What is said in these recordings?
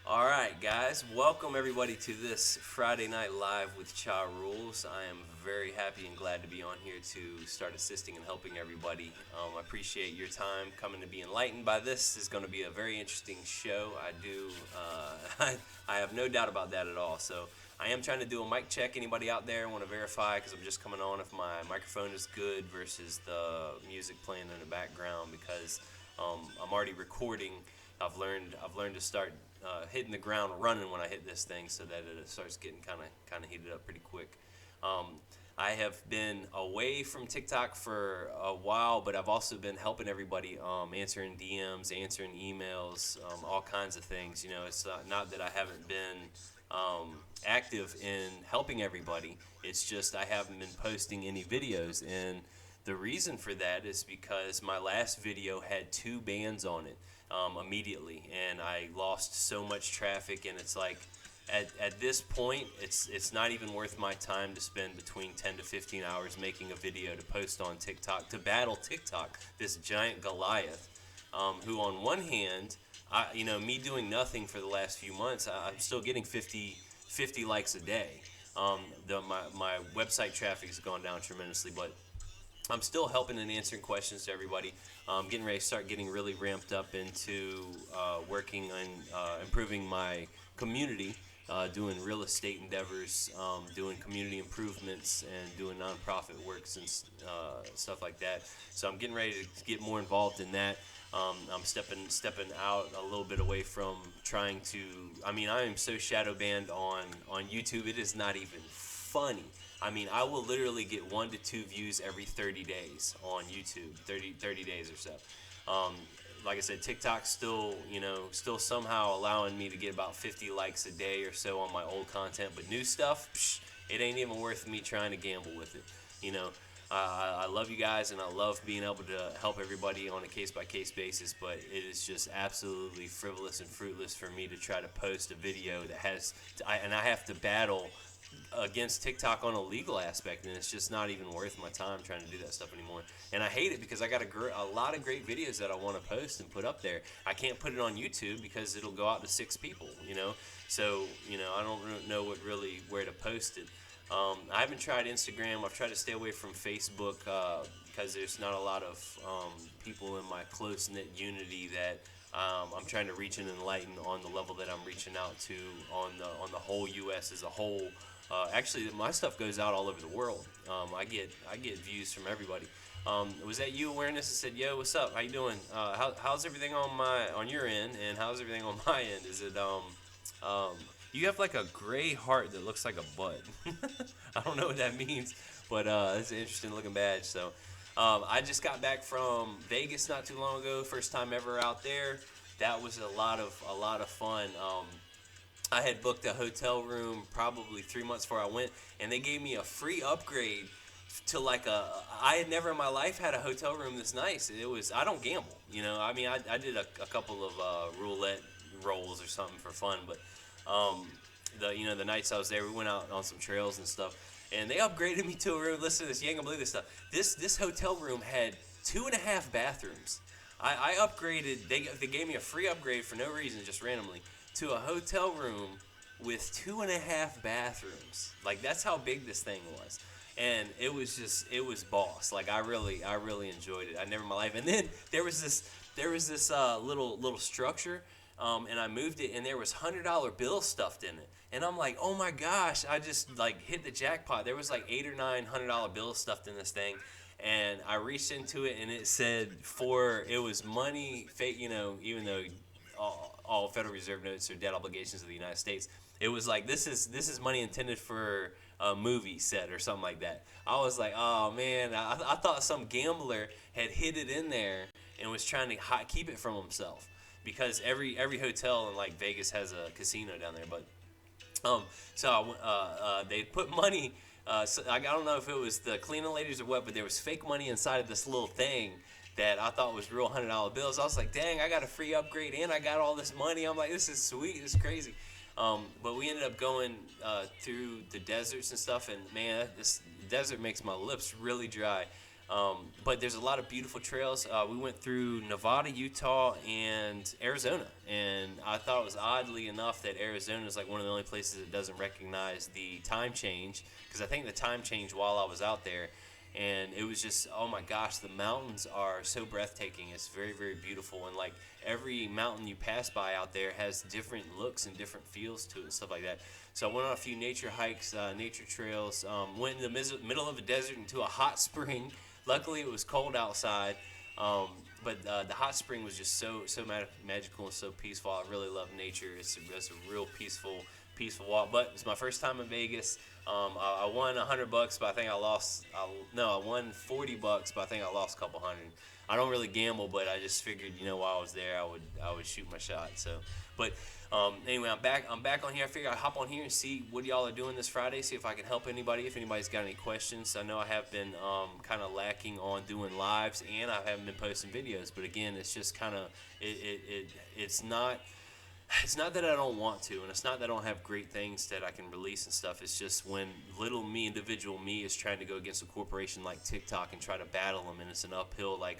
All right, guys, welcome everybody to this Friday Night Live with Cha Rules. I am very happy and glad to be on here to start assisting and helping everybody. I appreciate your time coming to be enlightened by this. This is going to be a very interesting show. I have no doubt about that at all. So I am trying to do a mic check. Anybody out there want to verify? Because I'm just coming on if my microphone is good versus the music playing in the background. Because I'm already recording. I've learned to start hitting the ground running when I hit this thing, so that it starts getting kind of heated up pretty quick. Um, I have been away from TikTok for a while, but I've also been helping everybody, answering DMs, answering emails, all kinds of things. You know, it's not that I haven't been active in helping everybody. It's just I haven't been posting any videos, and the reason for that is because my last video had 2 bans on it immediately, and I lost so much traffic. And it's like, at this point, it's not even worth my time to spend between 10 to 15 hours making a video to post on TikTok to battle TikTok, this giant Goliath, who on one hand, me doing nothing for the last few months, I'm still getting 50 likes a day. My website traffic has gone down tremendously, but I'm still helping and answering questions to everybody. Getting ready to start getting really ramped up into working on improving my community, doing real estate endeavors, doing community improvements, and doing nonprofit works and stuff like that. So I'm getting ready to get more involved in that. I'm stepping out a little bit away from trying to. I mean, I am so shadow banned on YouTube. It is not even funny. I mean, I will literally get 1 to 2 views every 30 days on YouTube, 30 days or so. Like I said, TikTok's still somehow allowing me to get about 50 likes a day or so on my old content, but new stuff, it ain't even worth me trying to gamble with it. You know, I love you guys, and I love being able to help everybody on a case-by-case basis, but it is just absolutely frivolous and fruitless for me to try to post a video that has, and I have to battle against TikTok on a legal aspect, and it's just not even worth my time trying to do that stuff anymore. And I hate it because I got a lot of great videos that I want to post and put up there. I can't put it on YouTube because it'll go out to 6 people, So, I don't know where to post it. I haven't tried Instagram. I've tried to stay away from Facebook because there's not a lot of people in my close-knit unity that I'm trying to reach and enlighten on the level that I'm reaching out to on the whole U.S. as a whole. Actually, my stuff goes out all over the world. I get views from everybody. Was that you, Awareness, that said, "Yo, what's up? How you doing? How's everything on your end, and how's everything on my end? Is it you have like a gray heart that looks like a bud. I don't know what that means, but it's an interesting looking badge. So I just got back from Vegas not too long ago. First time ever out there. That was a lot of fun. I had booked a hotel room probably 3 months before I went, and they gave me a free upgrade to I had never in my life had a hotel room this nice. I don't gamble, I mean, I did a couple of roulette rolls or something for fun, but the nights I was there, we went out on some trails and stuff, and they upgraded me to a room. Listen to this, you ain't gonna believe this stuff. This hotel room had 2.5 bathrooms. I upgraded. They gave me a free upgrade for no reason, just randomly, to a hotel room with 2.5 bathrooms. Like, that's how big this thing was, and it was boss. Like, I really enjoyed it. I never in my life. And then there was this little structure, and I moved it, and there was $100 bills stuffed in it. And I'm like, oh my gosh, I just hit the jackpot. There was like 8 or 9 $100 bills stuffed in this thing. And I reached into it, and it said it was money, even though all Federal Reserve notes are debt obligations of the United States. It was like, this is money intended for a movie set or something like that. I was like, oh man, I thought some gambler had hid it in there and was trying to keep it from himself, because every hotel in like Vegas has a casino down there. But they put money. So I don't know if it was the cleaning ladies or what, but there was fake money inside of this little thing that I thought was real $100 bills. I was like, dang, I got a free upgrade and I got all this money. I'm like, this is sweet, this is crazy. But we ended up going through the deserts and stuff, and man, this desert makes my lips really dry. But there's a lot of beautiful trails. We went through Nevada, Utah, and Arizona, and I thought it was oddly enough that Arizona is like one of the only places that doesn't recognize the time change, because I think the time changed while I was out there, and it was just, oh my gosh, the mountains are so breathtaking. It's very, very beautiful, and like every mountain you pass by out there has different looks and different feels to it and stuff like that. So I went on a few nature hikes, nature trails, went in the middle of the desert into a hot spring. Luckily, it was cold outside, but the hot spring was just so magical and so peaceful. I really love nature. It's a real peaceful walk. But it's my first time in Vegas. I won $100, but I think I lost. No, I won $40, but I think I lost a couple hundred. I don't really gamble, but I just figured, while I was there, I would shoot my shot. So, but anyway, I'm back on here. I figure I'd hop on here and see what y'all are doing this Friday. See if I can help anybody. If anybody's got any questions, I know I have been kind of lacking on doing lives, and I haven't been posting videos. But again, it's just kind of it's not. It's not that I don't want to, and it's not that I don't have great things that I can release and stuff. It's just when little me, individual me, is trying to go against a corporation like TikTok and try to battle them, and it's an uphill. Like,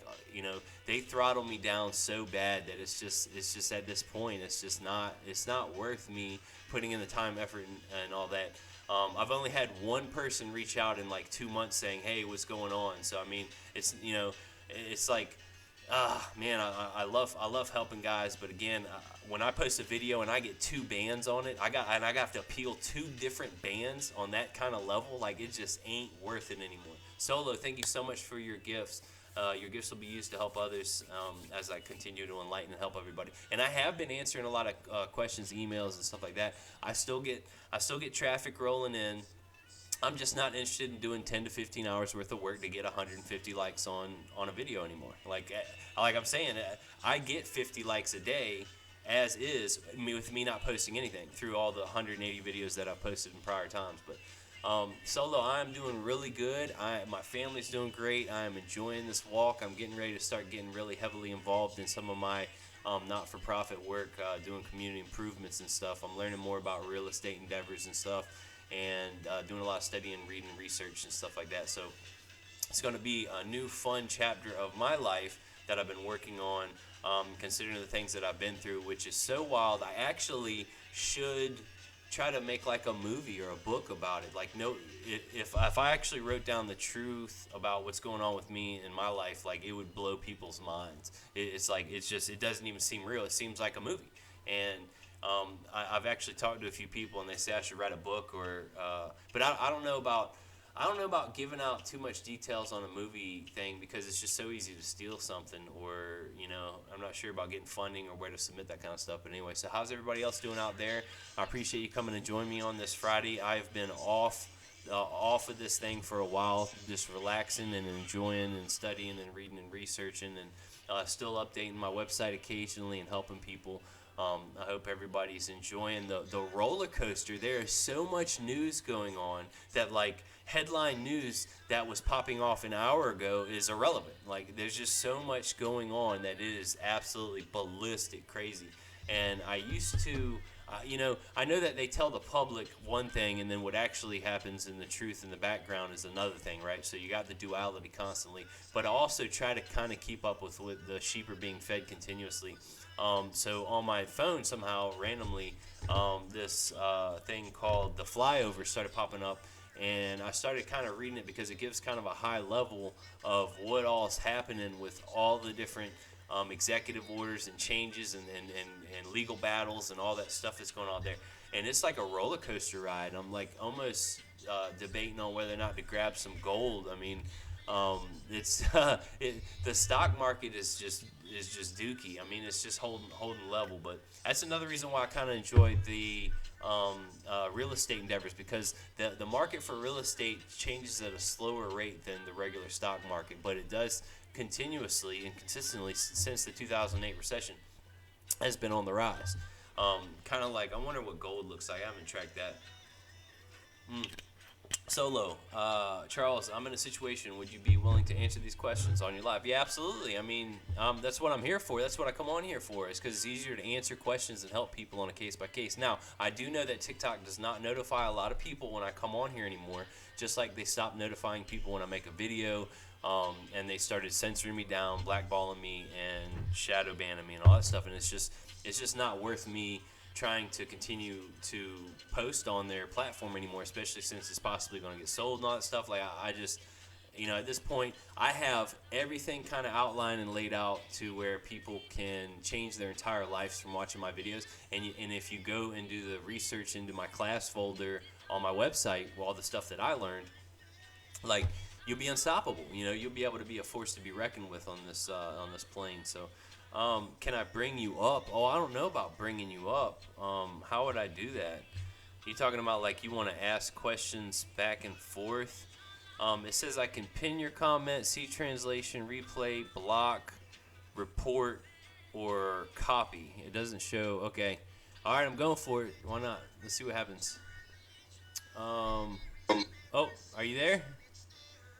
they throttle me down so bad that it's just at this point, it's not worth me putting in the time, effort, and all that. I've only had one person reach out in like 2 months saying, "Hey, what's going on?" So I mean, it's like. Man, I love helping guys, but again, when I post a video and I get 2 bans on it, I have to appeal 2 different bans on that kind of level. Like, it just ain't worth it anymore. Solo, thank you so much for your gifts. Your gifts will be used to help others as I continue to enlighten and help everybody. And I have been answering a lot of questions, emails, and stuff like that. I still get traffic rolling in. I'm just not interested in doing 10 to 15 hours worth of work to get 150 likes on a video anymore. Like I'm saying, I get 50 likes a day as is, with me not posting anything through all the 180 videos that I've posted in prior times. But Solo, I'm doing really good. My family's doing great. I am enjoying this walk. I'm getting ready to start getting really heavily involved in some of my not-for-profit work, doing community improvements and stuff. I'm learning more about real estate endeavors and stuff, and doing a lot of studying, reading, research, and stuff like that. So it's going to be a new fun chapter of my life that I've been working on, considering the things that I've been through, which is so wild. I actually should try to make like a movie or a book about it. Like, no, if I actually wrote down the truth about what's going on with me in my life, like, it would blow people's minds. It doesn't even seem real. It seems like a movie. And I've actually talked to a few people, and they say I should write a book, but I don't know about giving out too much details on a movie thing, because it's just so easy to steal something, or I'm not sure about getting funding or where to submit that kind of stuff. But anyway, so how's everybody else doing out there? I appreciate you coming and joining me on this Friday. I've been off of this thing for a while, just relaxing and enjoying and studying and reading and researching, and still updating my website occasionally and helping people. I hope everybody's enjoying the roller coaster. There is so much news going on that, like, headline news that was popping off an hour ago is irrelevant. Like, there's just so much going on that it is absolutely ballistic crazy. And I used to, I know that they tell the public one thing, and then what actually happens in the truth in the background is another thing, right? So you got the duality constantly, but I also try to kind of keep up with what the sheep are being fed continuously. So on my phone, somehow, randomly, this thing called The Flyover started popping up, and I started kind of reading it because it gives kind of a high level of what all is happening with all the different executive orders and changes and legal battles and all that stuff that's going on there. And it's like a roller coaster ride. I'm like almost debating on whether or not to grab some gold. I mean, the stock market is just dookie. I mean, it's just holding level. But that's another reason why I kind of enjoy the real estate endeavors, because the market for real estate changes at a slower rate than the regular stock market, but it does continuously and consistently since the 2008 recession has been on the rise. Kind of like, I wonder what gold looks like. I haven't tracked that. Solo, Charles, I'm in a situation. Would you be willing to answer these questions on your live? Yeah, absolutely. I mean, that's what I'm here for. That's what I come on here for. Is because it's easier to answer questions and help people on a case by case. Now, I do know that TikTok does not notify a lot of people when I come on here anymore. Just like they stopped notifying people when I make a video, and they started censoring me down, blackballing me, and shadow banning me, and all that stuff. And it's just not worth me trying to continue to post on their platform anymore, especially since it's possibly going to get sold and all that stuff. Like I just, at this point, I have everything kind of outlined and laid out to where people can change their entire lives from watching my videos. And if you go and do the research into my class folder on my website, all the stuff that I learned, like you'll be unstoppable. You'll be able to be a force to be reckoned with on this plane. So, can I bring you up? Oh, I don't know about bringing you up. How would I do that? You talking about like you want to ask questions back and forth? It says I can pin your comment, see translation, replay, block, report, or copy. It doesn't show. Okay. All right, I'm going for it. Why not? Let's see what happens. Um. Oh, are you there?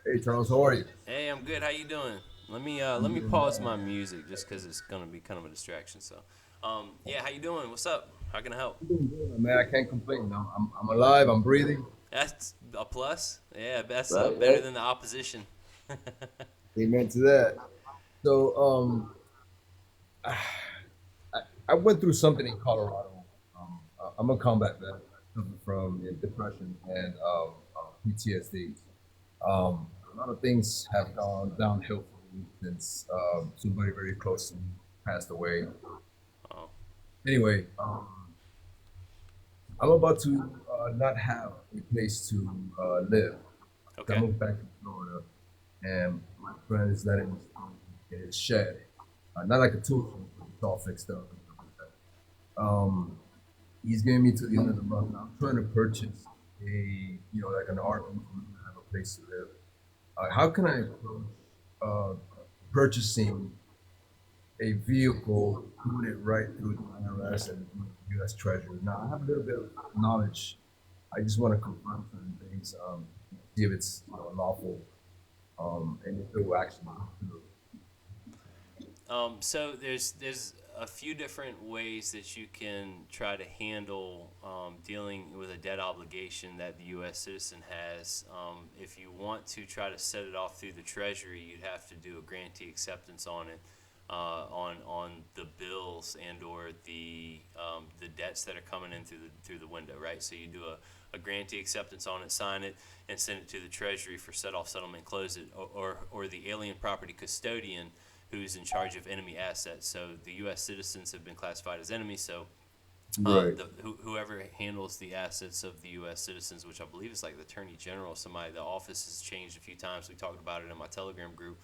Hey Charles, how are you? Hey, I'm good. How you doing? Let I'm me doing pause well. my music just because it's gonna be kind of a distraction. So, yeah, how you doing? What's up? How can I help? I'm doing good, man. I can't complain. I'm alive. I'm breathing. That's a plus. Yeah, that's Right, better right. than the opposition. Amen to that. So, I, I went through something in Colorado. I'm a combat vet, suffering from depression and PTSD. A lot of things have gone downhill for me since somebody very close to me passed away. Oh, Anyway, I'm about to not have a place to live. I okay. moved back to Florida, and my friend is letting me stay in his shed. Not like a tool shed, but it's all fixed up and stuff like that. He's giving me to the end of the month. Now I'm trying to purchase like an RV for me to have a place to live. How can I approach uh, purchasing a vehicle, doing it right through the IRS and U.S. Treasury? Now I have a little bit of knowledge. I just want to confirm certain things, see if it's lawful, and if it will actually go through. So there's a few different ways that you can try to handle dealing with a debt obligation that the U.S. citizen has. If you want to try to set it off through the Treasury, you'd have to do a grantee acceptance on it, on the bills and or the debts that are coming in through the window, right? So you do a grantee acceptance on it, sign it, and send it to the Treasury for set off, settlement, close it, or the alien property custodian who's in charge of enemy assets. So the U.S. citizens have been classified as enemies. So Right. whoever handles the assets of the U.S. citizens, which I believe is like the Attorney General, somebody, the office has changed a few times. We talked about it in my Telegram group.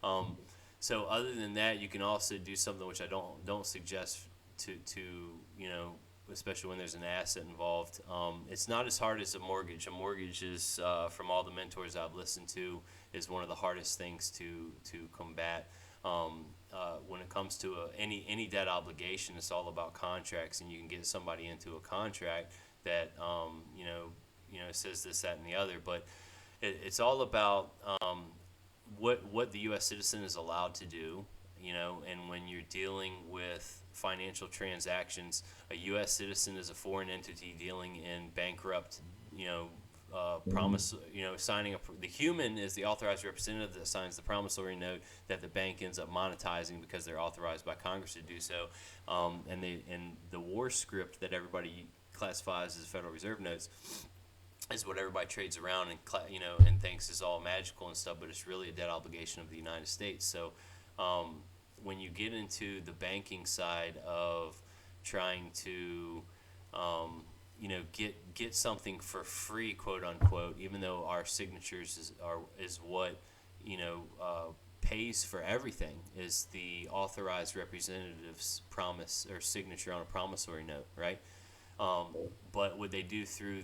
Um, so other than that, you can also do something which I don't suggest to especially when there's an asset involved. It's not as hard as a mortgage. A mortgage is, from all the mentors I've listened to, is one of the hardest things to combat. When it comes to any debt obligation, it's all about contracts, and you can get somebody into a contract that says this, that, and the other. But it's all about what the U.S. citizen is allowed to do. And when you're dealing with financial transactions, a U.S. citizen is a foreign entity dealing in bankrupt, Mhm. promise, signing a, the human is the authorized representative that signs the promissory note that the bank ends up monetizing because they're authorized by Congress to do so. And the war script that everybody classifies as Federal Reserve notes is what everybody trades around and thinks is all magical and stuff, but it's really a debt obligation of the United States. So when you get into the banking side of trying to get something for free, quote unquote, even though our signatures is what pays for everything, is the authorized representative's promise or signature on a promissory note, right? Um, but what they do through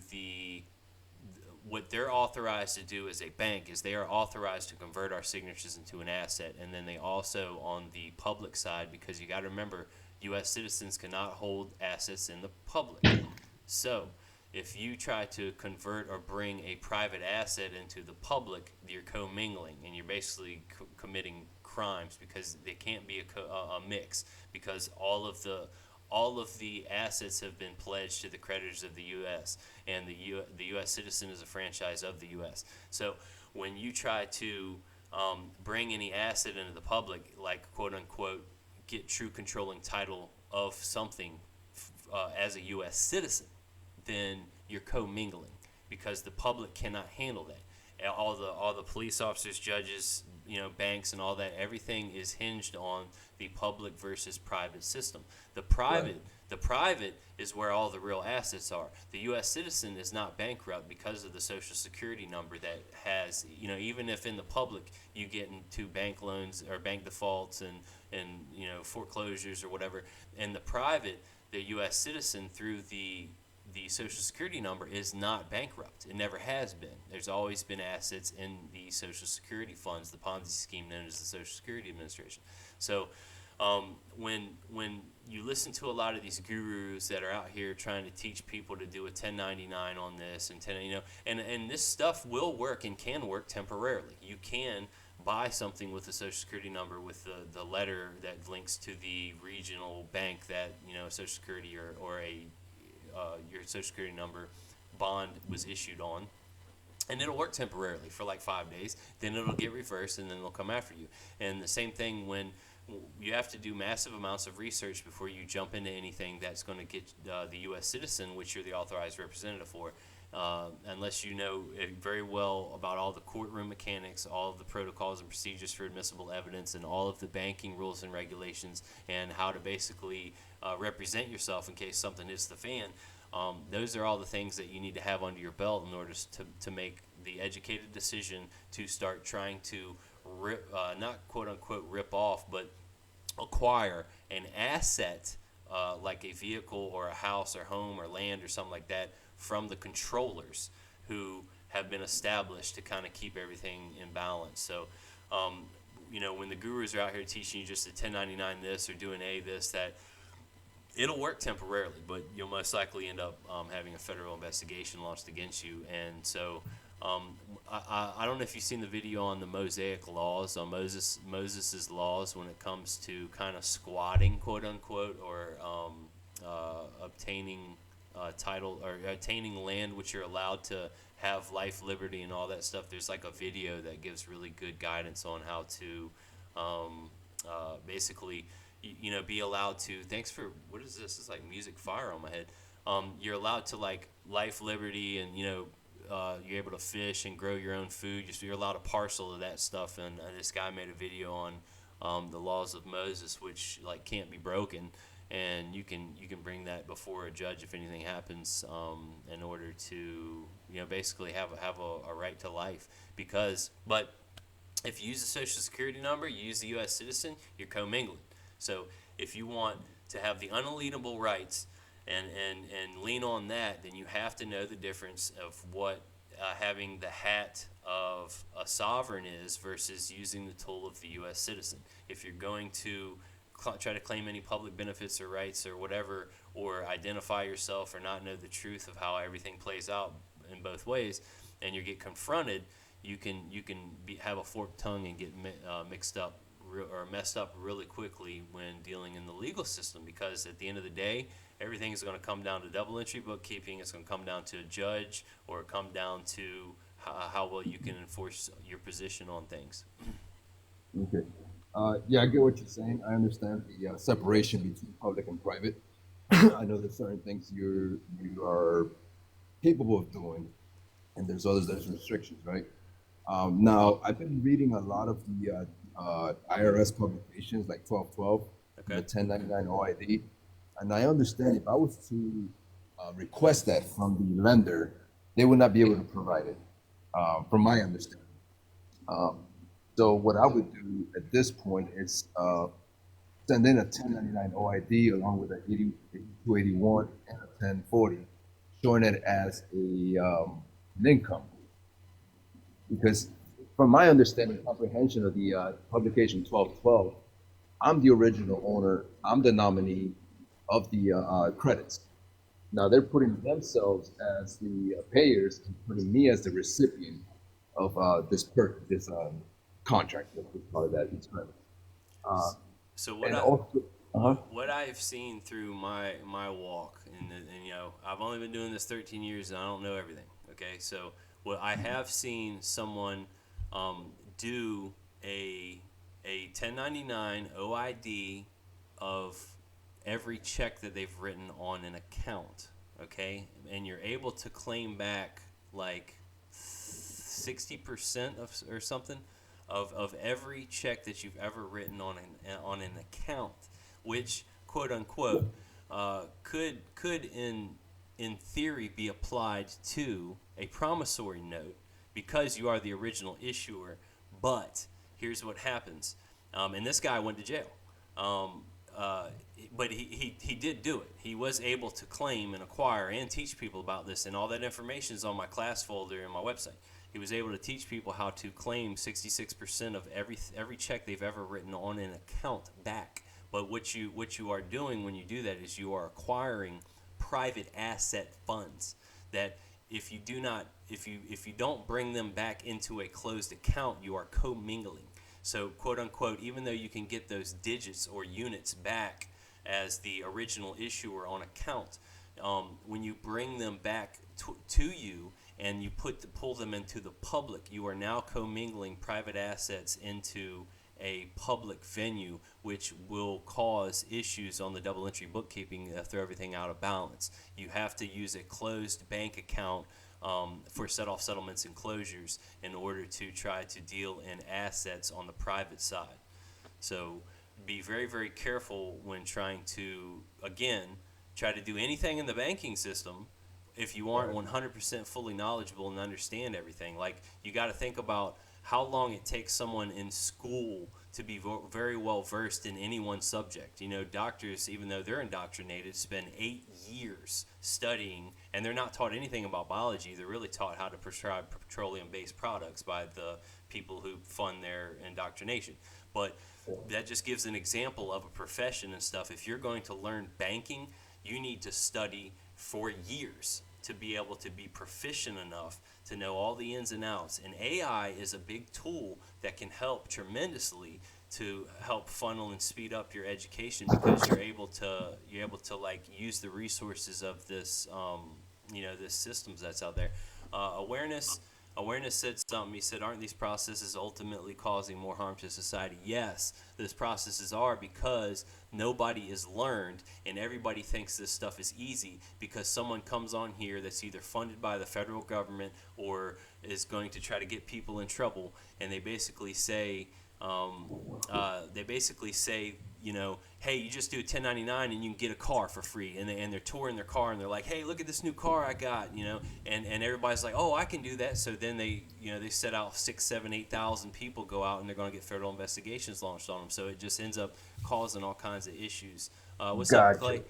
what they're authorized to do as a bank is they are authorized to convert our signatures into an asset. And then they also, on the public side, because you got to remember, U.S. citizens cannot hold assets in the public. So if you try to convert or bring a private asset into the public, you're commingling, and you're basically committing crimes, because they can't be a mix, because all of the assets have been pledged to the creditors of the U.S., and the U.S. citizen is a franchise of the U.S. So when you try to bring any asset into the public, like quote unquote, get true controlling title of something as a U.S. citizen, then you're commingling, because the public cannot handle that. All the police officers, judges, banks, and all that, everything is hinged on the public versus private system. The private Right. the private is where all the real assets are. The U.S. citizen is not bankrupt because of the Social Security number that has, even if in the public you get into bank loans or bank defaults and foreclosures or whatever, in the private, the U.S. citizen through the Social Security number is not bankrupt. It never has been. There's always been assets in the Social Security funds, the Ponzi scheme known as the Social Security Administration. So when you listen to a lot of these gurus that are out here trying to teach people to do a 1099 on this and and this stuff will work and can work temporarily. You can buy something with a Social Security number with the letter that links to the regional bank that Social Security or a your Social Security number bond was issued on, and it'll work temporarily for like 5 days. Then it'll get reversed, and then they'll come after you. And the same thing when you have to do massive amounts of research before you jump into anything that's going to get the U.S. citizen, which you're the authorized representative for. Unless you know very well about all the courtroom mechanics, all of the protocols and procedures for admissible evidence, and all of the banking rules and regulations, and how to basically represent yourself in case something hits the fan. Those are all the things that you need to have under your belt in order to make the educated decision to start trying to not quote unquote rip off, but acquire an asset like a vehicle or a house or home or land or something like that from the controllers who have been established to kind of keep everything in balance. So, when the gurus are out here teaching you just a 1099 this or doing this, that, it'll work temporarily, but you'll most likely end up having a federal investigation launched against you. And so, I don't know if you've seen the video on the Mosaic laws, on Moses's laws when it comes to kind of squatting, quote unquote, or obtaining title or attaining land which you're allowed to have life, liberty, and all that stuff. There's like a video that gives really good guidance on how to basically be allowed to. Thanks for, what is this? It's like music fire on my head. You're allowed to like life, liberty, and you're able to fish and grow your own food. You're allowed a parcel of that stuff. And this guy made a video on the laws of Moses, which like can't be broken. And you can bring that before a judge if anything happens, in order to basically have a right to life. But if you use the Social Security number, you use the U.S. citizen, you're commingling. So if you want to have the unalienable rights and lean on that, then you have to know the difference of what having the hat of a sovereign is versus using the tool of the U.S. citizen. If you're going to try to claim any public benefits or rights or whatever, or identify yourself or not know the truth of how everything plays out in both ways, and you get confronted, you can have a forked tongue and get mixed up or messed up really quickly when dealing in the legal system, because at the end of the day, everything is going to come down to double entry bookkeeping. It's going to come down to a judge, or come down to how well you can enforce your position on things. Okay. Yeah, I get what you're saying. I understand the separation between public and private. I know there's certain things you are capable of doing, and there's others there's restrictions, right? Now, I've been reading a lot of the IRS publications like 1212, the Okay. 1099 OID, and I understand if I was to request that from the lender, they would not be able to provide it, from my understanding. Um, so what I would do at this point is send in a 1099 OID along with an 8281 and a 1040, showing it as an income. Because from my understanding, comprehension of the publication 1212, I'm the original owner, I'm the nominee of the credits. Now they're putting themselves as the payers and putting me as the recipient of this contract. Let's just call it that. These credits. Uh, So and also, uh-huh. what I've seen through my walk, and I've only been doing this 13 years, and I don't know everything. Okay, so what I have seen someone do a a 1099 OID of every check that they've written on an account. Okay, and you're able to claim back like 60% of or something of every check that you've ever written on an account, which quote unquote could in theory be applied to a promissory note because you are the original issuer. But here's what happens, and this guy went to jail. Um, uh, but he did do it. He was able to claim and acquire and teach people about this, and all that information is on my class folder and my website. He was able to teach people how to claim 66% of every check they've ever written on an account back. But what you are doing when you do that is you are acquiring private asset funds that if you don't bring them back into a closed account, you are commingling. So, quote unquote, even though you can get those digits or units back as the original issuer on account, when you bring them back to you and you pull them into the public, you are now commingling private assets into a public venue, which will cause issues on the double entry bookkeeping, throw everything out of balance. You have to use a closed bank account for set-off settlements and closures in order to try to deal in assets on the private side. So be very, very careful when trying to, again, try to do anything in the banking system if you aren't Right. 100% fully knowledgeable and understand everything. Like, you got to think about how long it takes someone in school to be very well versed in any one subject. Doctors, even though they're indoctrinated, spend 8 years studying, and they're not taught anything about biology. They're really taught how to prescribe petroleum-based products by the people who fund their indoctrination. But that just gives an example of a profession and stuff. If you're going to learn banking, you need to study for years to be able to be proficient enough to know all the ins and outs. And AI is a big tool that can help tremendously to help funnel and speed up your education because you're able to like use the resources of this systems that's out there. Awareness said something. He said, "Aren't these processes ultimately causing more harm to society?" Yes, those processes are, because nobody is learned, and everybody thinks this stuff is easy because someone comes on here that's either funded by the federal government or is going to try to get people in trouble, and they basically say, hey, you just do a 1099 and you can get a car for free. And they're touring their car and they're like, hey, look at this new car I got, and everybody's like, oh, I can do that. So then they set out 6, 7, 8,000 people go out and they're going to get federal investigations launched on them. So it just ends up causing all kinds of issues. What's up, Gotcha. Clay?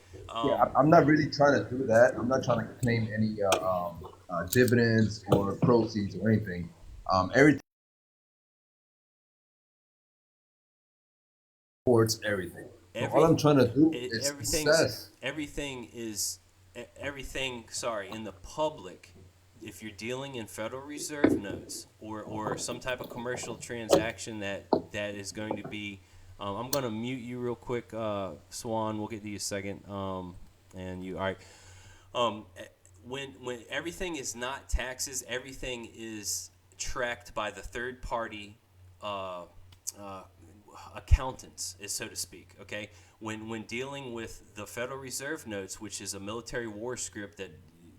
Yeah, Um, I'm not really trying to do that. I'm not trying to claim any dividends or proceeds or anything. Everything supports everything. So all every I'm trying to do it, is everything's assess. everything is everything. Sorry, in the public, if you're dealing in Federal Reserve notes or some type of commercial transaction that is going to be, I'm going to mute you real quick, Swan. We'll get to you a second. And you, all right. Um, eh, when everything is not taxes, everything is tracked by the third party uh, uh, accountants, is so to speak. Okay, when dealing with the Federal Reserve notes, which is a military war script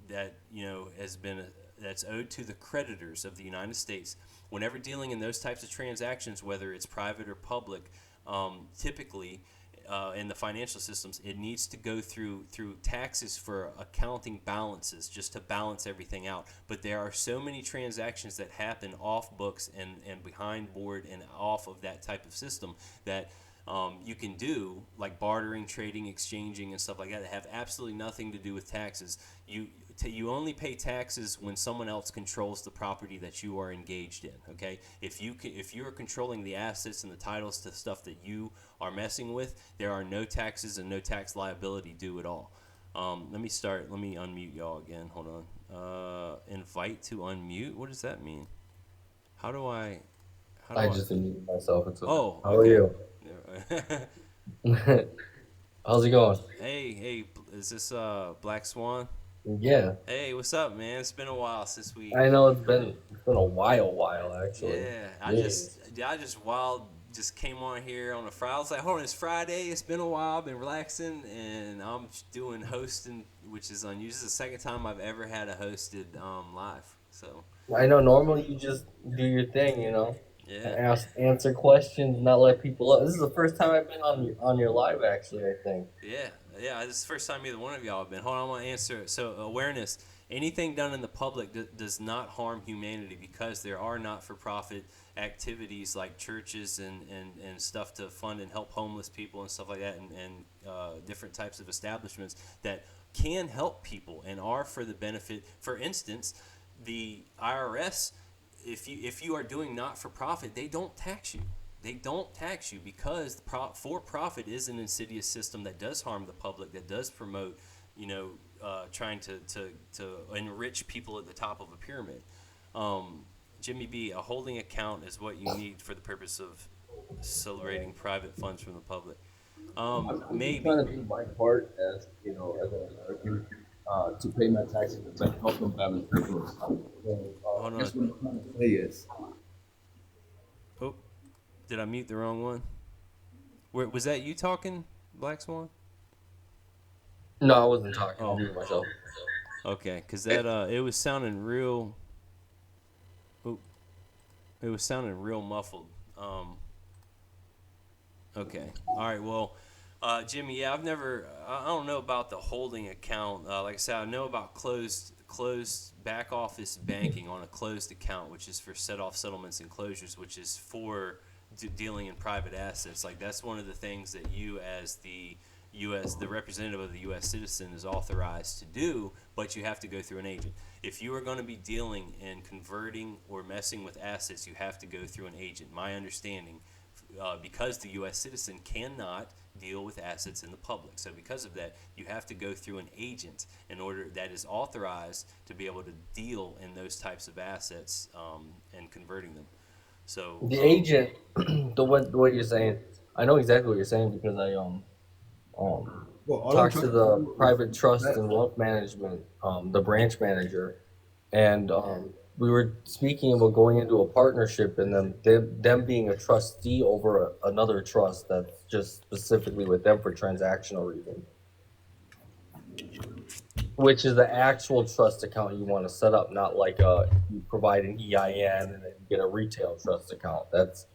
that has been that's owed to the creditors of the United States. Whenever dealing in those types of transactions, whether it's private or public, typically in the financial systems, it needs to go through taxes for accounting balances just to balance everything out. But there are so many transactions that happen off books and behind board and off of that type of system that you can do, like bartering, trading, exchanging, and stuff like that have absolutely nothing to do with taxes. You only pay taxes when someone else controls the property that you are engaged in. Okay, if you are controlling the assets and the titles to stuff that you are messing with, there are no taxes and no tax liability due at all. Let me start. Let me unmute y'all again. Hold on. Invite to unmute. What does that mean? How do I? How I do I? just unmuted myself. It's okay. Oh, How are okay. you? How's it going? Hey, is this Black Swan? Yeah, Hey, what's up, man? It's been a while since we. I know it's been a while actually. Yeah, Jeez. I just wild just came on here on a Friday. I was like, hold on, it's Friday. It's been a while. I've been relaxing, and I'm doing hosting, which is unusual. This is the second time I've ever had a hosted live. So I know normally you just do your thing, yeah, answer questions, not let people up. This is the first time I've been on your live actually, I think. yeah, yeah. This is the first time either one of y'all have been. Hold on, I want to answer. So awareness. Anything done in the public does not harm humanity because there are not-for-profit activities like churches and stuff to fund and help homeless people and stuff like that and different types of establishments that can help people and are for the benefit. For instance, the IRS, if you are doing not-for-profit, they don't tax you. They don't tax you because for-profit is an insidious system that does harm the public, that does promote, trying to enrich people at the top of a pyramid. Jimmy B, a holding account is what you need for the purpose of accelerating private funds from the public. I'm just Maybe. trying to do my part as as an American, to pay my taxes and to help them balance their books. So Hold I on. guess what I'm trying to say is, Oh, did I mute the wrong one? Was that you talking, Black Swan? No, I wasn't talking. I'm Oh, doing myself. okay. Cause that it was sounding real. Oh, it was sounding real muffled. Okay. All right. Well, Jimmy, yeah, I don't know about the holding account. Like I said, I know about closed back office banking on a closed account, which is for set off settlements and closures, which is for dealing in private assets. Like that's one of the things that you, as the representative of the U.S. citizen, is authorized to do, but you have to go through an agent. If you are going to be dealing and converting or messing with assets, you have to go through an agent. My understanding, because the U.S. citizen cannot deal with assets in the public. So because of that, you have to go through an agent in order that is authorized to be able to deal in those types of assets and converting them. So The agent, what you're saying, I know exactly what you're saying because I um well, all I'm talked trying to to the do is private trust that and wealth management, the branch manager, and we were speaking about going into a partnership and them being a trustee over another trust that's just specifically with them for transactional reasons, which is the actual trust account you want to set up, not like you provide an EIN and then you get a retail trust account. That's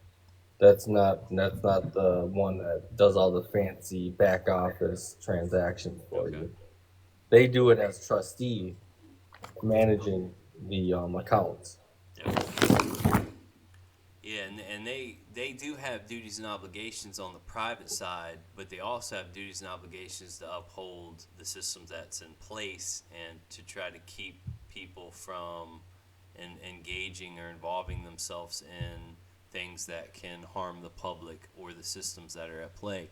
not the one that does all the fancy back office transactions for okay. you. They do it as trustee managing the accounts. Yep. Yeah, and they do have duties and obligations on the private side, but they also have duties and obligations to uphold the system that's in place and to try to keep people from engaging or involving themselves in things that can harm the public or the systems that are at play.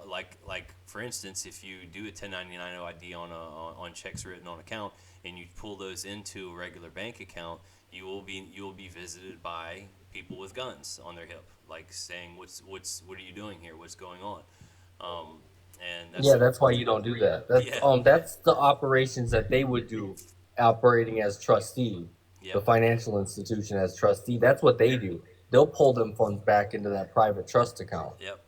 Like for instance, if you do a 1099 OID on checks written on account and you pull those into a regular bank account, you will be visited by people with guns on their hip, like saying what are you doing here? What's going on? Um, and Yeah, that's why you don't do that. That's yeah, that's the operations that they would do, operating as trustee, the yep, financial institution as trustee. That's what they do. They'll pull them funds back into that private trust account. yep,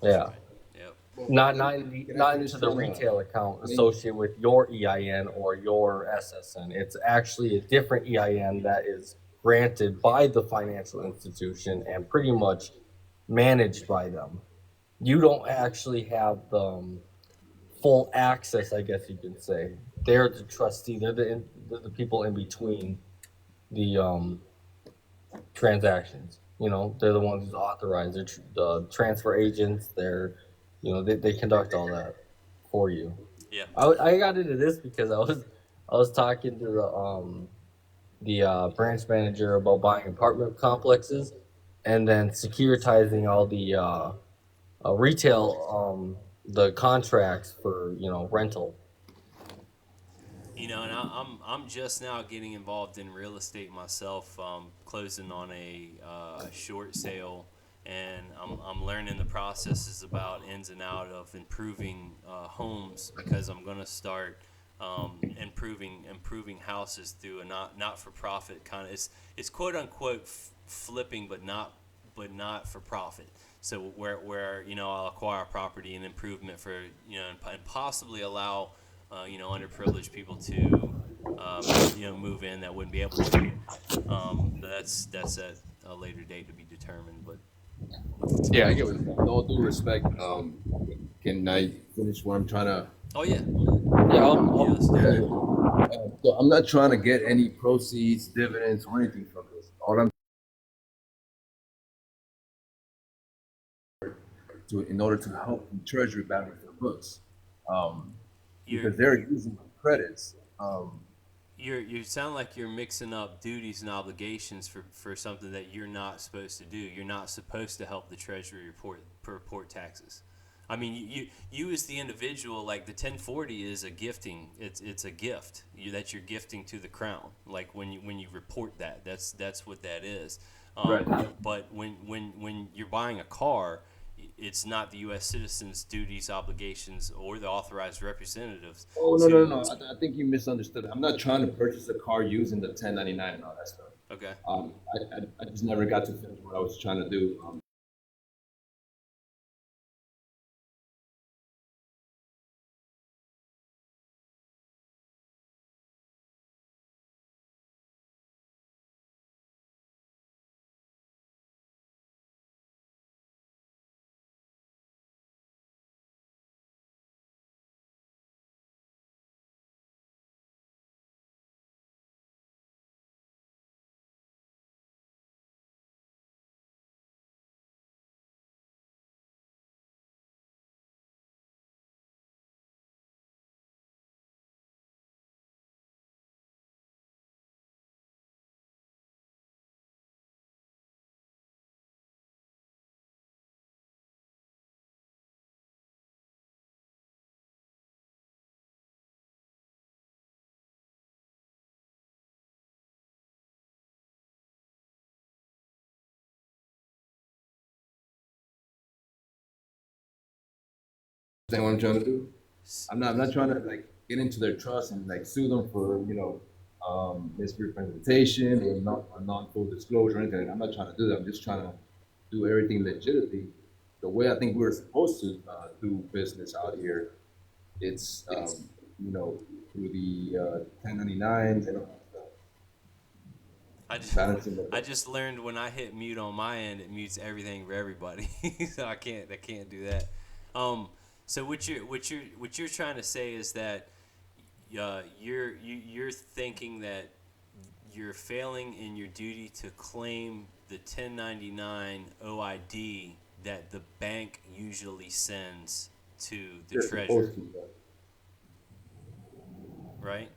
that's Yeah. right, yep, well, can I Not finish into the trying to retail account explain? associated with your EIN or your SSN. It's actually a different EIN that is granted by the financial institution and pretty much managed by them. You don't actually have the full access, I guess you could say. They're the trustee. They're the people in between the transactions. They're the ones who's authorized. They're the transfer agents. They conduct all that for you. yeah, I got into this because I was talking to the branch manager about buying apartment complexes and then securitizing all the retail the contracts for rental. And I'm just now getting involved in real estate myself, closing on a short sale, and I'm learning the processes about ins and out of improving homes because I'm gonna start improving houses through a not for profit kind of it's quote unquote flipping, but not for profit. So where I'll acquire property and improvement for and possibly allow underprivileged people to move in that wouldn't be able to. But that's at a later date to be determined. But Yeah, I get it. With all due respect, can I finish what I'm trying to? oh yeah, Yeah, yeah, let's do Yeah. it. So I'm not trying to get any proceeds, dividends, or anything from this. All I'm to in order to help the treasury balance their books, um, You're because they're using the credits. you sound like you're mixing up duties and obligations for something that you're not supposed to do. You're not supposed to help the treasury report taxes. I mean, you as the individual, like the 1040 is a gifting. It's a gift that you're gifting to the crown. Like when you report that, that's what that is. Right. But when you're buying a car, it's not the U.S. citizens' duties, obligations, or the authorized representatives Oh no no to. no! I think you misunderstood. I'm not trying to purchase a car using the 1099 and all that stuff. Okay. I just never got to finish what I was trying to do. Understand what I'm trying to do? I'm not trying to like get into their trust and like sue them for misrepresentation or non full disclosure or anything. I'm not trying to do that. I'm just trying to do everything legitimately, the way I think we're supposed to do business out here. It's through the 1099s and all that I stuff, just, balancing the I books. just learned when I hit mute on my end, it mutes everything for everybody. So I can't do that. Um, so what you're trying to say is that you're thinking that you're failing in your duty to claim the 1099 OID that the bank usually sends to the They're treasurer, supposed to. right?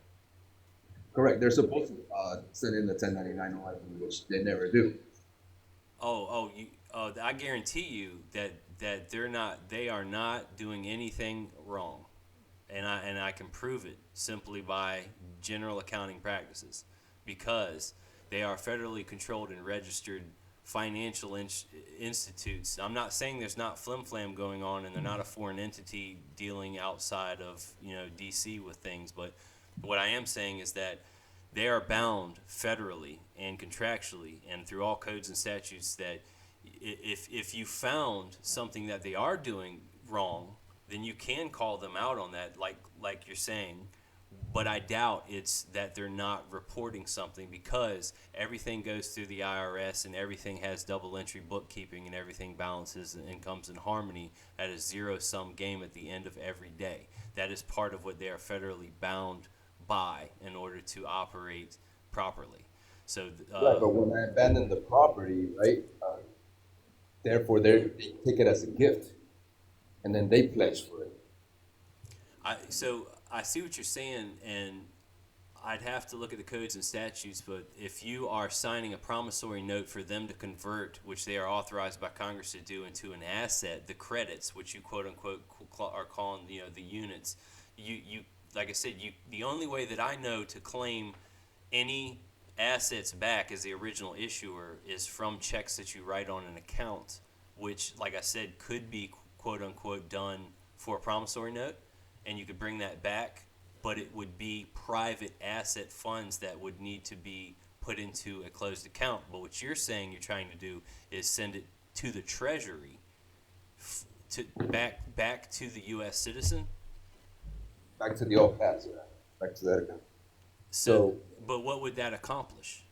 Correct. They're supposed to send in the 1099 OID, which they never do. I guarantee you that they are not doing anything wrong, and I can prove it simply by general accounting practices, because they are federally controlled and registered financial institutes. I'm not saying there's not flim flam going on, and they're not a foreign entity dealing outside of DC with things, but what I am saying is that they are bound federally and contractually and through all codes and statutes that if you found something that they are doing wrong, then you can call them out on that, like you're saying. But I doubt it's that they're not reporting something, because everything goes through the IRS and everything has double entry bookkeeping and everything balances and comes in harmony at a zero sum game at the end of every day. That is part of what they are federally bound by in order to operate properly. So, Right, but when I abandon the property, right, therefore they take it as a gift, and then they pledge for it. I see what you're saying, and I'd have to look at the codes and statutes. But if you are signing a promissory note for them to convert, which they are authorized by Congress to do, into an asset, the credits, which you quote unquote are calling the units, you like I said, the only way that I know to claim any assets back as the original issuer is from checks that you write on an account, which, like I said, could be quote unquote done for a promissory note, and you could bring that back, but it would be private asset funds that would need to be put into a closed account. But what you're saying you're trying to do is send it to the Treasury, to back to the U.S. citizen. Back to the old past, yeah. Back to that account. So, but what would that accomplish?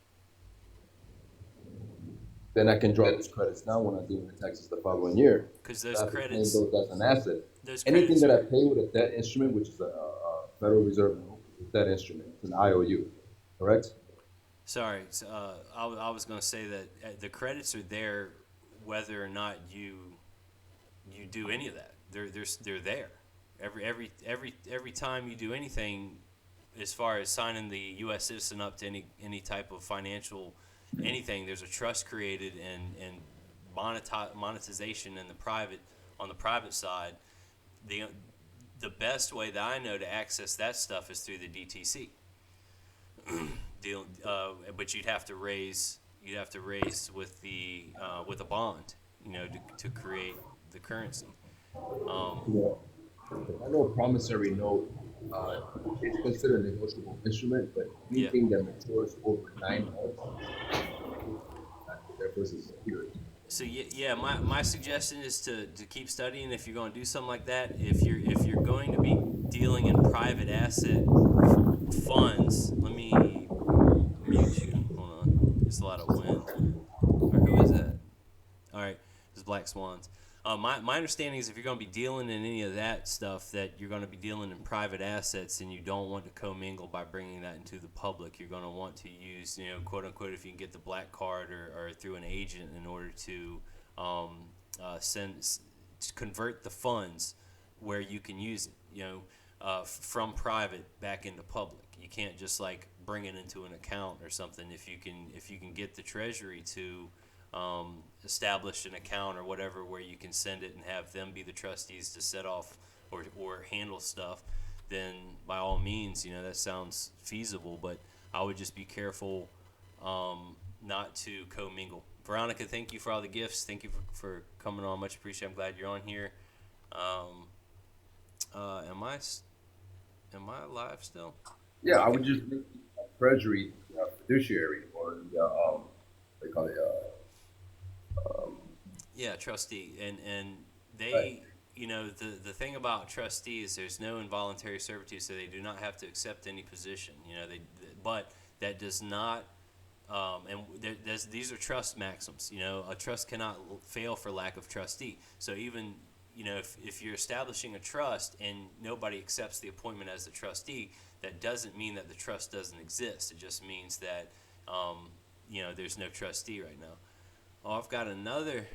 Then I can draw those credits now when I do my taxes the following year. Because those I have to credits, claim those as an asset. those Anything credits that I are- pay with a debt instrument, which is a Federal Reserve debt instrument, it's an IOU, correct? Sorry, I was going to say that the credits are there whether or not you do any of that. They're there. Every time you do anything, as far as signing the U.S. citizen up to any type of financial anything, there's a trust created and monetization in on the private side. The best way that I know to access that stuff is through the DTC. But you'd have to raise with a bond, to create the currency. Yeah. I know a promissory note, it's considered a negotiable instrument, but anything that matures over 9 months, therefore is security. So yeah, my suggestion is to keep studying if you're going to do something like that. If you're going to be dealing in private asset funds, let me mute you. Hold on, there's a lot of wind. Or who is that? All right, it's Black Swans. My understanding is if you're going to be dealing in any of that stuff, that you're going to be dealing in private assets, and you don't want to commingle by bringing that into the public. You're going to want to use, quote unquote, if you can get the black card or through an agent in order to convert the funds where you can use it, from private back into public. You can't just like bring it into an account or something. If you can get the Treasury to establish an account or whatever where you can send it and have them be the trustees to set off or handle stuff, then by all means, that sounds feasible. But I would just be careful not to commingle. Veronica, thank you for all the gifts. Thank you for coming on. Much appreciated. I'm glad you're on here. Am I live still? Yeah, I would just make a Treasury fiduciary or they call it Yeah, trustee, and they, Right. The thing about trustees, there's no involuntary servitude, so they do not have to accept any position. But that does not, these are trust maxims. A trust cannot fail for lack of trustee. So even, if you're establishing a trust and nobody accepts the appointment as the trustee, that doesn't mean that the trust doesn't exist. It just means that, there's no trustee right now. Oh, I've got another.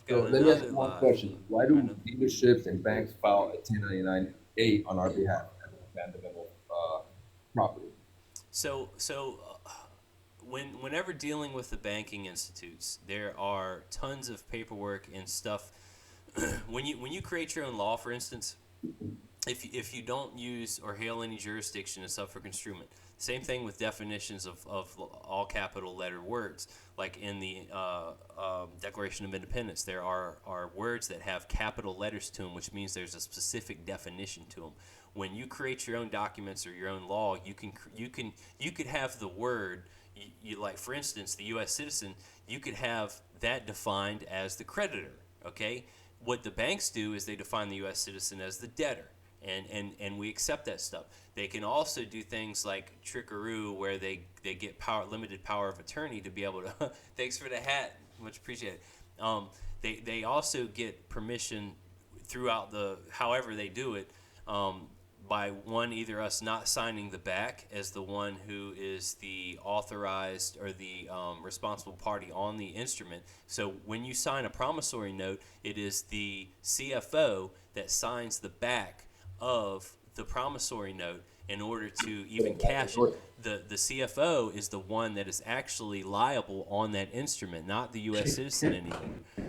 So let me ask another you one live. question. Why do dealerships and banks file a 1099-A on our behalf as an abandonment of property? So whenever dealing with the banking institutes, there are tons of paperwork and stuff. when you create your own law, for instance, if you don't use or hail any jurisdiction, it's up for construement. Same thing with definitions of all capital letter words. Like in the Declaration of Independence, there are words that have capital letters to them, which means there's a specific definition to them. When you create your own documents or your own law, you could have the word, you like, for instance, the U.S. citizen, you could have that defined as the creditor. Okay, what the banks do is they define the U.S. citizen as the debtor. And we accept that stuff. They can also do things like trickaroo, where they get limited power of attorney to be able to. Thanks for the hat, much appreciated. They also get permission throughout however they do it, by either us not signing the back as the one who is the authorized or the responsible party on the instrument. So when you sign a promissory note, it is the CFO that signs the back of the promissory note in order to even cash it. The CFO is the one that is actually liable on that instrument, not the U.S. citizen anymore.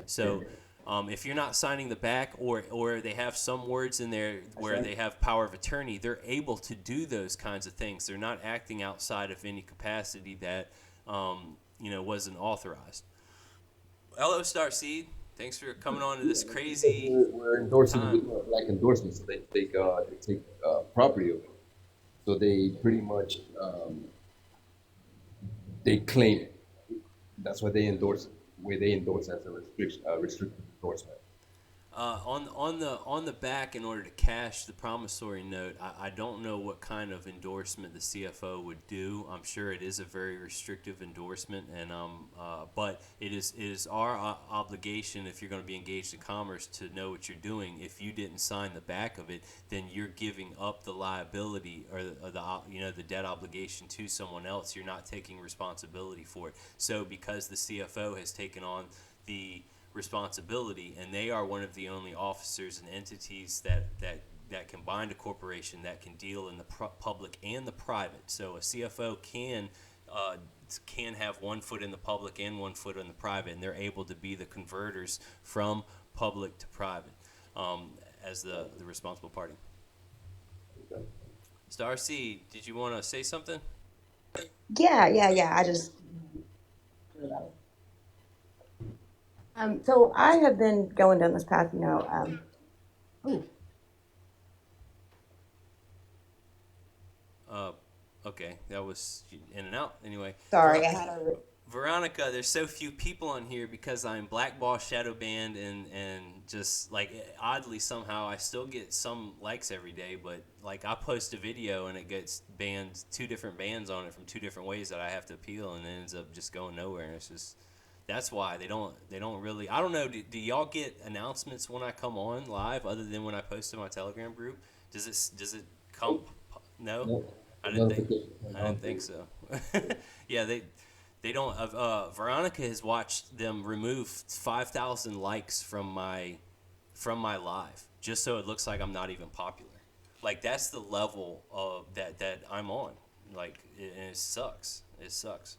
So If you're not signing the back, or they have some words in there where they have power of attorney, they're able to do those kinds of things. They're not acting outside of any capacity that wasn't authorized. Hello, Star Seed. Thanks for coming on to this crazy We're endorsing time. black endorsements. So they take property of it. So they pretty much they claim it. That's why they endorse it. The way they endorse as a restricted endorsement. On the back, in order to cash the promissory note, I don't know what kind of endorsement the CFO would do. I'm sure it is a very restrictive endorsement, and but it is our obligation, if you're going to be engaged in commerce, to know what you're doing. If you didn't sign the back of it, then you're giving up the liability or the debt obligation to someone else. You're not taking responsibility for it. So because the CFO has taken on the responsibility, and they are one of the only officers and entities that can bind a corporation, that can deal in the public and the private. So a CFO can have one foot in the public and one foot in the private, and they're able to be the converters from public to private as the responsible party. Star C, did you want to say something? Yeah. I just so I have been going down this path, ooh, Okay, that was in and out. Anyway, sorry, I had a Veronica, there's so few people on here because I'm blackball shadow banned, and just like oddly somehow I still get some likes every day, but like I post a video and it gets banned, 2 different bans on it from 2 different ways that I have to appeal, and it ends up just going nowhere. And it's just, that's why they don't really, I don't know, do y'all get announcements when I come on live other than when I post in my Telegram group? Does it come? No? Nope. I didn't think so. Yeah, they don't. Veronica has watched them remove 5,000 likes from my live just so it looks like I'm not even popular. Like that's the level of that I'm on. Like and it sucks. It sucks.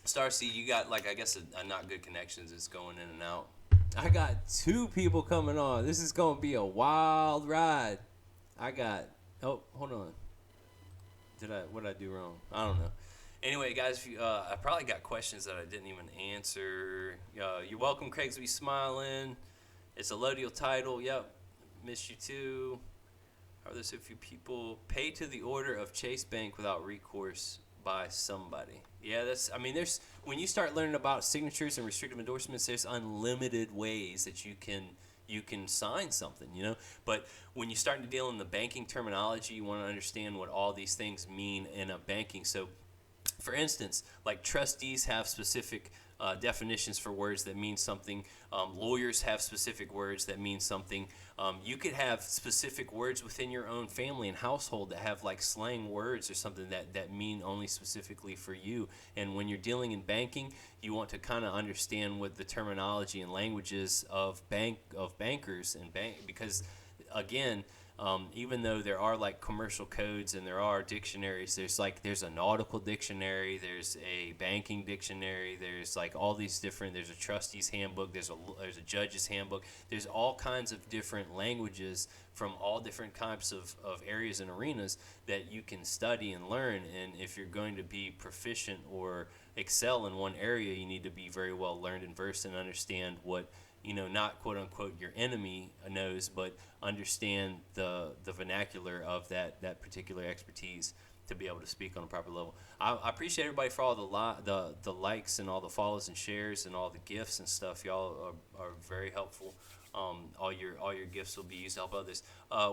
Starseed, you got like I guess a not good connections. It's going in and out. I got 2 people coming on. This is gonna be a wild ride. I got. Oh, hold on. What did I do wrong? I don't know. Anyway, guys, if you, I probably got questions that I didn't even answer. You're welcome, Craigsby Smiling. It's a Lodial title. Yep. Miss you too. Are there so few people? Pay to the order of Chase Bank without recourse by somebody. Yeah, there's when you start learning about signatures and restrictive endorsements, there's unlimited ways that you can sign something, But when you start to deal in the banking terminology, you want to understand what all these things mean in a banking. So, for instance, like trustees have specific definitions for words that mean something. Lawyers have specific words that mean something. You could have specific words within your own family and household that have like slang words or something that mean only specifically for you. And when you're dealing in banking, you want to kind of understand what the terminology and languages of bankers and because again, even though there are like commercial codes and there are dictionaries, there's a nautical dictionary, there's a banking dictionary, there's like all these different, there's a trustee's handbook, there's a judge's handbook, there's all kinds of different languages from all different types of areas and arenas that you can study and learn. And if you're going to be proficient or excel in one area, you need to be very well learned and versed and understand what not quote unquote your enemy knows, but understand the vernacular of that particular expertise to be able to speak on a proper level. I appreciate everybody for all the likes and all the follows and shares and all the gifts and stuff. Y'all are very helpful. All your gifts will be used to help others.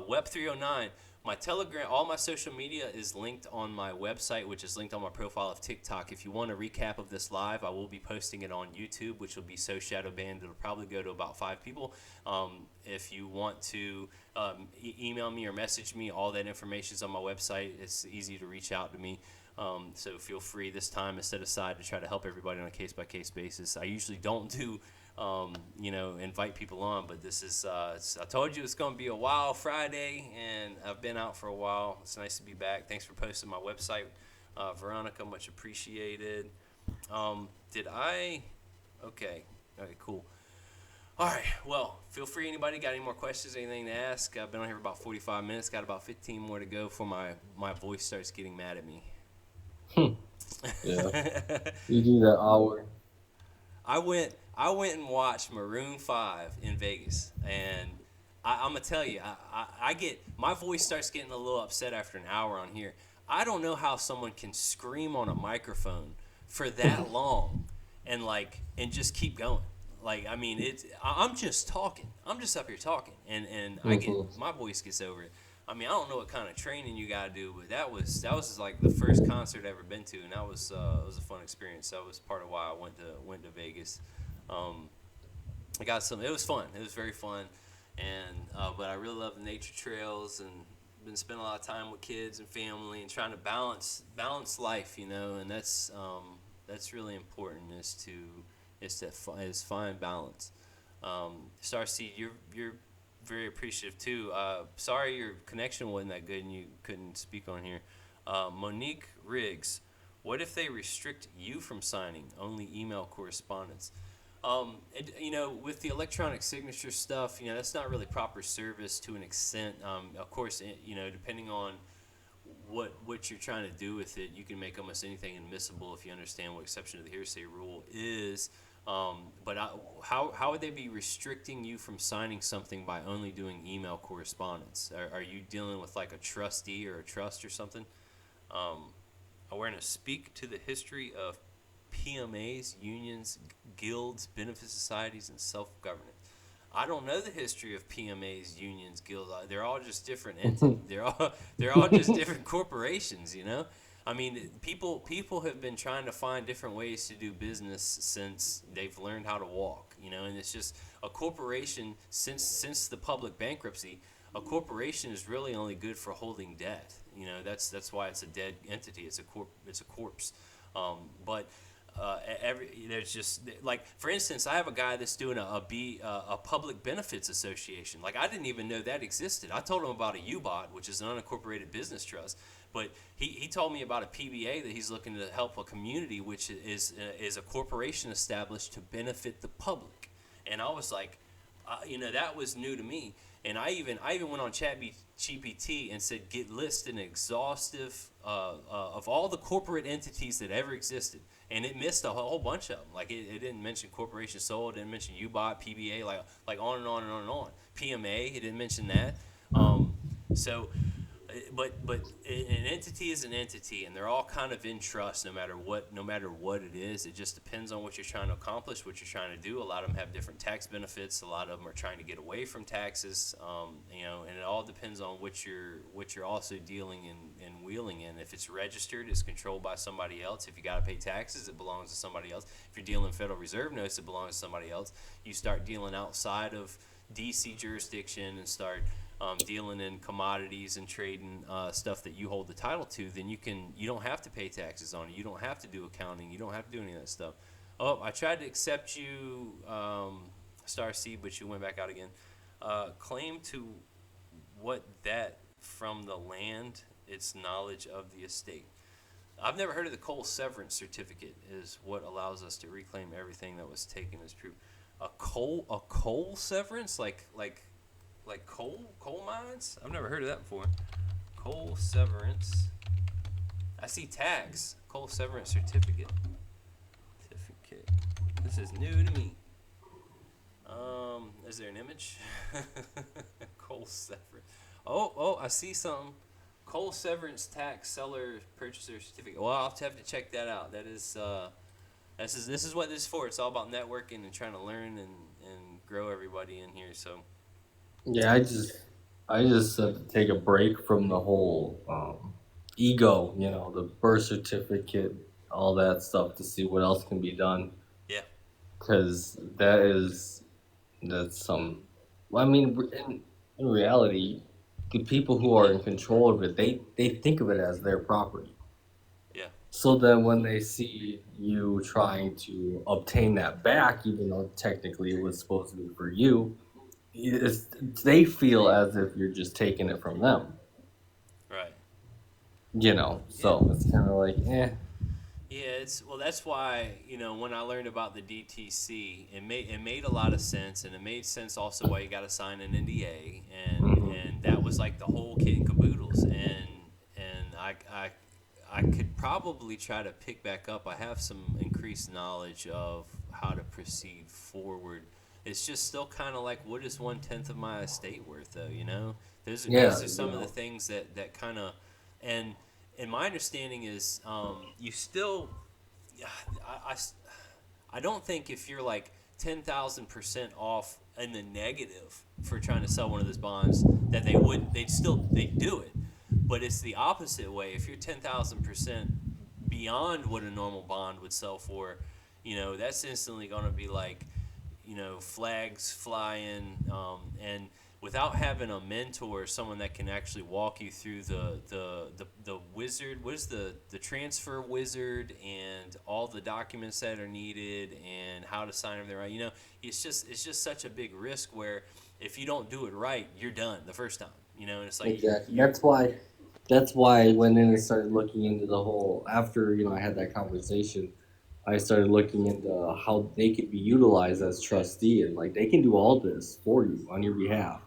Web 309. My Telegram, all my social media is linked on my website, which is linked on my profile of TikTok. If you want a recap of this live, I will be posting it on YouTube, which will be so shadow banned it'll probably go to about 5 people. If you want to email me or message me, all that information is on my website. It's easy to reach out to me. So feel free. This time is set aside to try to help everybody on a case-by-case basis. I usually don't do invite people on, but this is I told you it's going to be a wild Friday, and I've been out for a while. It's nice to be back. Thanks for posting my website, Veronica, much appreciated. Did I Okay. Okay, cool. All right. Well, feel free. Anybody got any more questions, anything to ask? I've been on here for about 45 minutes. Got about 15 more to go before my voice starts getting mad at me. Yeah, you do that hour. I went and watched Maroon 5 in Vegas, and I'm gonna tell you, I get my voice starts getting a little upset after an hour on here. I don't know how someone can scream on a microphone for that long and just keep going. Like, I mean, I'm just talking. I'm just up here talking, and I get Mhm. my voice gets over it. I mean, I don't know what kind of training you gotta do, but that was like the first concert I ever been to, and that was it was a fun experience. That was part of why I went to Vegas. Um, I got some. It was fun. It was very fun, and but I really love the nature trails and been spending a lot of time with kids and family and trying to balance life, and that's really important is find balance. Starseed, you're very appreciative too. Sorry your connection wasn't that good and you couldn't speak on here. Monique Riggs, what if they restrict you from signing only email correspondence? With the electronic signature stuff, that's not really proper service to an extent. Of course, depending on what you're trying to do with it, you can make almost anything admissible if you understand what exception to the hearsay rule is. How would they be restricting you from signing something by only doing email correspondence? Are you dealing with like a trustee or a trust or something? Awareness. Speak to the history of PMAs, unions, guilds, benefit societies, and self-governance. I don't know the history of PMAs, unions, guilds. They're all just different entities. They're all just different corporations. I mean, people have been trying to find different ways to do business since they've learned how to walk. And it's just a corporation since the public bankruptcy. A corporation is really only good for holding debt. That's why it's a dead entity. It's a corpse. But there's just like, for instance, I have a guy that's doing a public benefits association. Like, I didn't even know that existed. I told him about a UBOT, which is an unincorporated business trust, but he told me about a PBA that he's looking to help a community, which is a corporation established to benefit the public. And I was like, that was new to me. And I even went on ChatGPT and said, get list an exhaustive of all the corporate entities that ever existed, and it missed a whole bunch of them. Like, it didn't mention Corporation Sole, it didn't mention UBOT, PBA, like on and on and on and on. PMA, it didn't mention that. So but an entity is an entity, and they're all kind of in trust no matter what it is. It just depends on what you're trying to accomplish, what you're trying to do. A lot of them have different tax benefits. A lot of them are trying to get away from taxes. And it all depends on what you're also dealing and wheeling in. If it's registered, it's controlled by somebody else. If you got to pay taxes, it belongs to somebody else. If you're dealing Federal Reserve notes, it belongs to somebody else. You start dealing outside of DC jurisdiction and start dealing in commodities and trading stuff that you hold the title to, then you don't have to pay taxes on it. You don't have to do accounting. You don't have to do any of that stuff. Oh, I tried to accept you, Star C, but you went back out again. Claim to what that from the land, its knowledge of the estate. I've never heard of the coal severance certificate is what allows us to reclaim everything that was taken as proof. A coal severance, like coal mines? I've never heard of that before. Coal severance. I see tags. Coal severance certificate. This is new to me. Is there an image? Coal severance. Oh, I see something. Coal severance tax seller purchaser certificate. Well, I'll have to check that out. This is what this is for. It's all about networking and trying to learn and grow everybody in here. So. Yeah, I just have to take a break from the whole ego, the birth certificate, all that stuff to see what else can be done. Yeah. Because that's some. Well, I mean, in reality, the people who are in control of it, they think of it as their property. Yeah. So then when they see you trying to obtain that back, even though technically it was supposed to be for you, they feel as if you're just taking it from them. Right. So it's kind of like, Yeah, Yeah, that's why, when I learned about the DTC, it made a lot of sense, and it made sense also why you got to sign an NDA, and that was like the whole kit and caboodles, and I could probably try to pick back up. I have some increased knowledge of how to proceed forward. It's just still kind of like, what is 1/10 of my estate worth, though? Yeah, Those are some of the things that kind of, and my understanding is, you still, yeah, I don't think if you're like 10,000% off in the negative for trying to sell one of those bonds, that they'd do it. But it's the opposite way. If you're 10,000% beyond what a normal bond would sell for, that's instantly going to be like, flags flying, and without having a mentor, someone that can actually walk you through the wizard, what is the transfer wizard, and all the documents that are needed, and how to sign everything right. It's just such a big risk where if you don't do it right, you're done the first time. And it's like exactly. That's why I went in and started looking into the whole. After I had that conversation, I started looking into how they could be utilized as trustee, and like they can do all this for you on your behalf,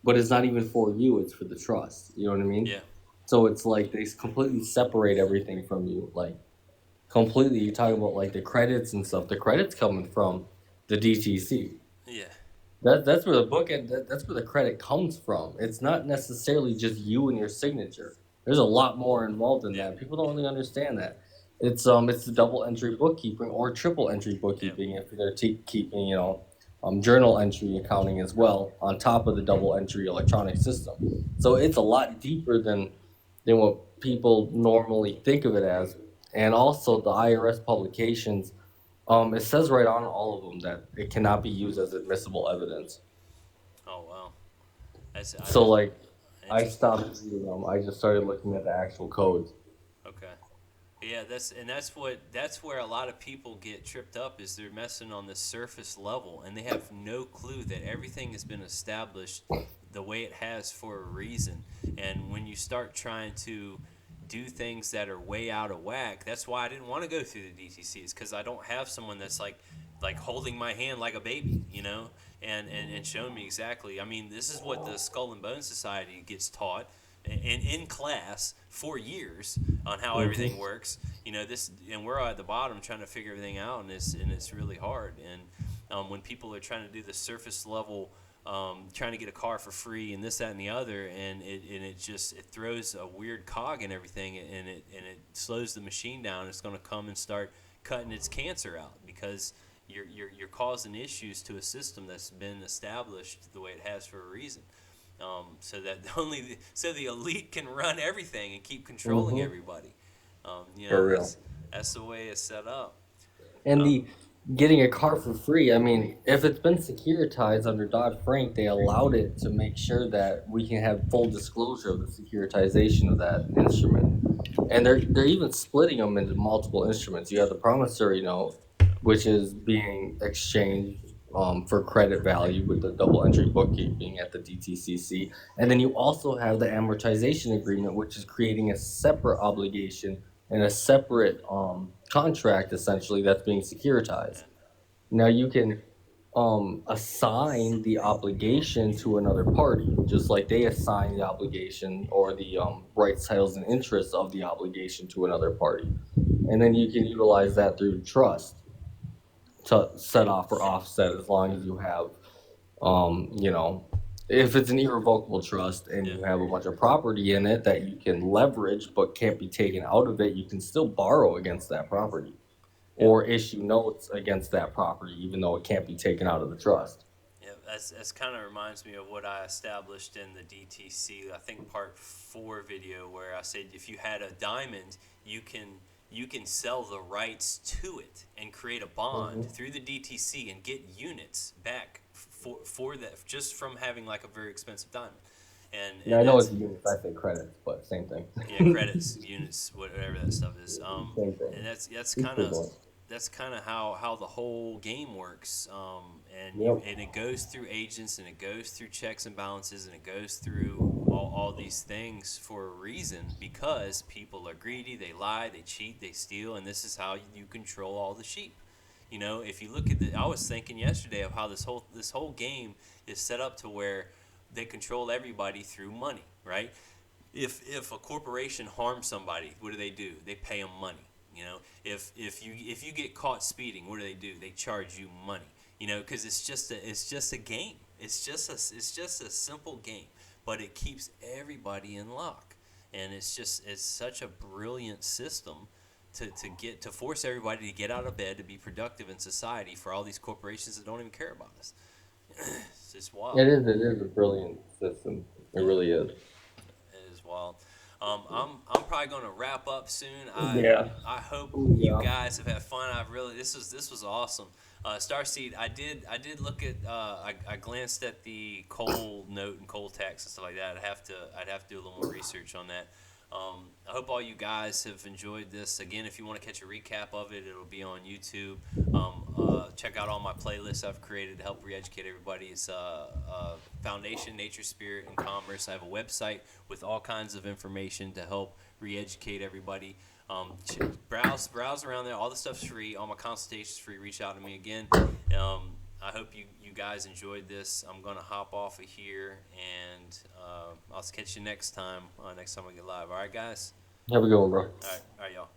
but it's not even for you; it's for the trust. You know what I mean? yeah, So it's like they completely separate everything from you, like completely. You talk about like the credits and stuff. The credits coming from the DTC. yeah, That's where the book and that's where the credit comes from. It's not necessarily just you and your signature. There's a lot more involved in yeah, that. People don't really understand that. It's the double entry bookkeeping or triple entry yeah, bookkeeping if they're keeping journal entry accounting as well on top of the double entry electronic system. So it's a lot deeper than what people normally think of it as. And also the IRS publications, it says right on all of them that it cannot be used as admissible evidence. oh wow, that's So like I interesting. stopped reading them. I just started looking at the actual codes. Okay. Yeah, that's where a lot of people get tripped up, is they're messing on the surface level, and they have no clue that everything has been established the way it has for a reason. And when you start trying to do things that are way out of whack, that's why I didn't want to go through the DTCs, because I don't have someone that's like holding my hand like a baby, and showing me exactly. I mean, this is what the Skull and Bone Society gets taught in class for years on how everything Hmm. works. And we're at the bottom trying to figure everything out, and it's really hard. And when people are trying to do the surface level, trying to get a car for free and this, that, and the other, and it throws a weird cog in everything, and it slows the machine down. It's going to come and start cutting its cancer out, because you're causing issues to a system that's been established the way it has for a reason. So that so the elite can run everything and keep controlling Hmm. everybody. For real. That's the way it's set up. And Um, the getting a car for free, I mean, if it's been securitized under Dodd Frank, they allowed it to make sure that we can have full disclosure of the securitization of that instrument. And they're even splitting them into multiple instruments. You have the promissory note, which is being exchanged for credit value with the double entry bookkeeping at the DTCC, and then you also have the amortization agreement, which is creating a separate obligation and a separate contract essentially that's being yeah, securitized. Now you can assign the obligation to another party, just like they assign the obligation or the rights, titles, and interests of the obligation to another party. And then you can utilize that through trust to set off or offset as long as you have, um, you know, if it's an irrevocable trust and yeah, you have a bunch of property in it that you can leverage but can't be taken out of it, you can still borrow against that property yeah, or issue notes against that property, even though it can't be taken out of the trust. yeah. That's kind of reminds me of what I established in the DTC. I think part 4 video, where I said if you had a diamond, you can sell the rights to it and create a bond Hmm. through the DTC and get units back for that, just from having like a very expensive diamond. and Yeah, and I know that's it's units, I say credits, but same thing. yeah, credits, units, whatever that stuff is. Same thing. And that's kind of Equivalent. how the whole game works. And Yep. it goes through agents, and it goes through checks and balances, and it goes through all these things for a reason, because people are greedy, they lie, they cheat, they steal, and this is how you control all the sheep. You know, if you look at I was thinking yesterday of how this whole game is set up to where they control everybody through money, right? If a corporation harms somebody, what do? They pay them money. You know, if you get caught speeding, what do? They charge you money. You know, because it's just a game. It's just a simple game, but it keeps everybody in lock, and it's such a brilliant system to force everybody to get out of bed to be productive in society for all these corporations that don't even care about us. It's just wild. It is a brilliant system. It really is. It is wild. I'm probably gonna wrap up soon. Yeah. I hope you Yeah. guys have had fun. This was awesome. Starseed, I did look at I glanced at the coal note and coal tax and stuff like that. I'd have to do a little more research on that. I hope all you guys have enjoyed this. Again, if you want to catch a recap of it, it'll be on YouTube. Check out all my playlists I've created to help re-educate everybody. It's Foundation, Nature, Spirit, and Commerce. I have a website with all kinds of information to help re-educate everybody. Browse around there. All the stuff's free. All my consultations free. Reach out to me again. I hope you guys enjoyed this. I'm gonna hop off of here, and I'll catch you next time. Next time we get live. All right, guys. Have a good one, bro. All right, y'all.